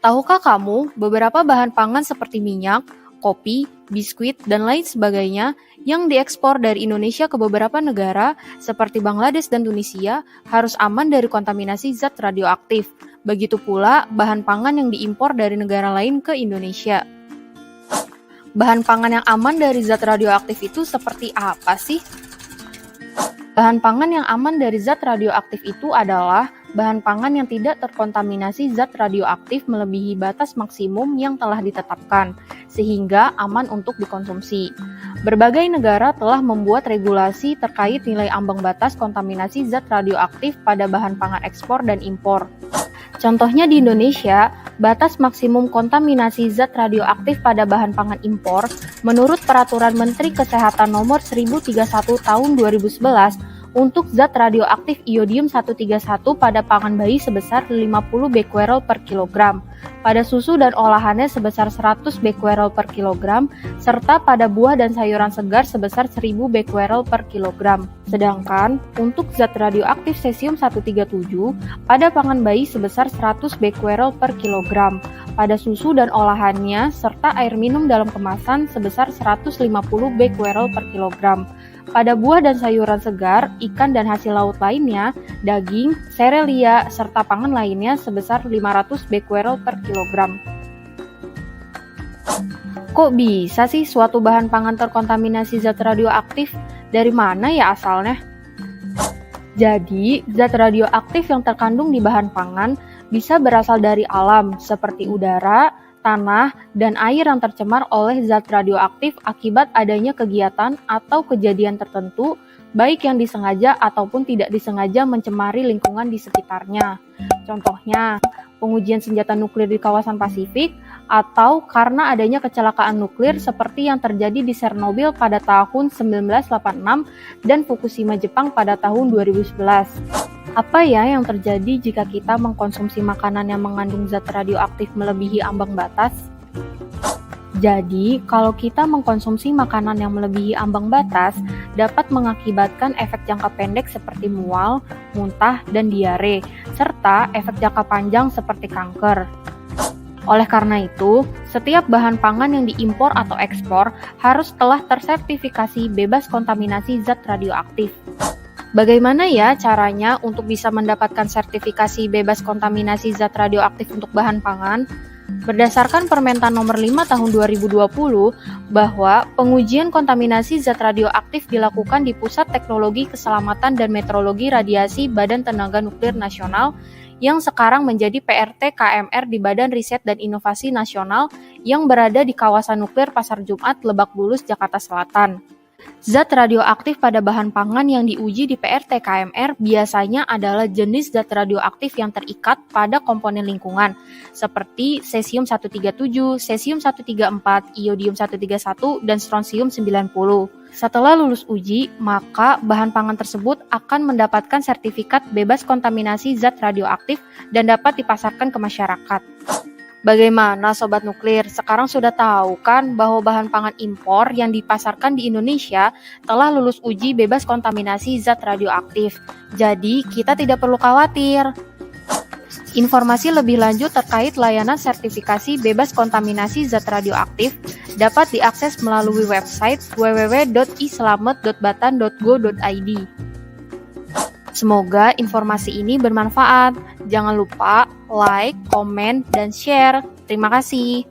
Tahukah kamu beberapa bahan pangan seperti minyak, kopi, biskuit, dan lain sebagainya yang diekspor dari Indonesia ke beberapa negara seperti Bangladesh dan Tunisia harus aman dari kontaminasi zat radioaktif. Begitu pula bahan pangan yang diimpor dari negara lain ke Indonesia. Bahan pangan yang aman dari zat radioaktif itu seperti apa sih? Bahan pangan yang aman dari zat radioaktif itu adalah bahan pangan yang tidak terkontaminasi zat radioaktif melebihi batas maksimum yang telah ditetapkan, sehingga aman untuk dikonsumsi. Berbagai negara telah membuat regulasi terkait nilai ambang batas kontaminasi zat radioaktif pada bahan pangan ekspor dan impor. Contohnya di Indonesia, batas maksimum kontaminasi zat radioaktif pada bahan pangan impor menurut Peraturan Menteri Kesehatan Nomor 1031 Tahun 2011 untuk zat radioaktif iodium 131 pada pangan bayi sebesar 50 becquerel per kilogram, pada susu dan olahannya sebesar 100 becquerel per kilogram, serta pada buah dan sayuran segar sebesar 1000 becquerel per kilogram. Sedangkan untuk zat radioaktif cesium 137 pada pangan bayi sebesar 100 becquerel per kilogram, pada susu dan olahannya serta air minum dalam kemasan sebesar 150 becquerel per kilogram. Pada buah dan sayuran segar, ikan dan hasil laut lainnya, daging, serealia, serta pangan lainnya sebesar 500 becquerel per kilogram. Kok bisa sih suatu bahan pangan terkontaminasi zat radioaktif? Dari mana ya asalnya? Jadi, zat radioaktif yang terkandung di bahan pangan bisa berasal dari alam, seperti udara, tanah, dan air yang tercemar oleh zat radioaktif akibat adanya kegiatan atau kejadian tertentu, baik yang disengaja ataupun tidak disengaja mencemari lingkungan di sekitarnya. Contohnya, pengujian senjata nuklir di kawasan Pasifik, atau karena adanya kecelakaan nuklir seperti yang terjadi di Chernobyl pada tahun 1986 dan Fukushima Jepang pada tahun 2011. Apa ya yang terjadi jika kita mengkonsumsi makanan yang mengandung zat radioaktif melebihi ambang batas? Jadi, kalau kita mengkonsumsi makanan yang melebihi ambang batas, dapat mengakibatkan efek jangka pendek seperti mual, muntah, dan diare, serta efek jangka panjang seperti kanker. Oleh karena itu, setiap bahan pangan yang diimpor atau ekspor harus telah tersertifikasi bebas kontaminasi zat radioaktif. Bagaimana ya caranya untuk bisa mendapatkan sertifikasi bebas kontaminasi zat radioaktif untuk bahan pangan? Berdasarkan Permentan Nomor 5 Tahun 2020 bahwa pengujian kontaminasi zat radioaktif dilakukan di Pusat Teknologi Keselamatan dan Metrologi Radiasi Badan Tenaga Nuklir Nasional yang sekarang menjadi PRT KMR di Badan Riset dan Inovasi Nasional yang berada di kawasan nuklir Pasar Jumat, Lebak Bulus, Jakarta Selatan. Zat radioaktif pada bahan pangan yang diuji di PRT KMR biasanya adalah jenis zat radioaktif yang terikat pada komponen lingkungan, seperti cesium 137, cesium 134, iodium 131, dan strontium 90. Setelah lulus uji, maka bahan pangan tersebut akan mendapatkan sertifikat bebas kontaminasi zat radioaktif dan dapat dipasarkan ke masyarakat. Bagaimana Sobat Nuklir? Sekarang sudah tahu kan bahwa bahan pangan impor yang dipasarkan di Indonesia telah lulus uji bebas kontaminasi zat radioaktif. Jadi, kita tidak perlu khawatir. Informasi lebih lanjut terkait layanan sertifikasi bebas kontaminasi zat radioaktif dapat diakses melalui website www.islamet.batan.go.id. Semoga informasi ini bermanfaat. Jangan lupa like, komen, dan share. Terima kasih.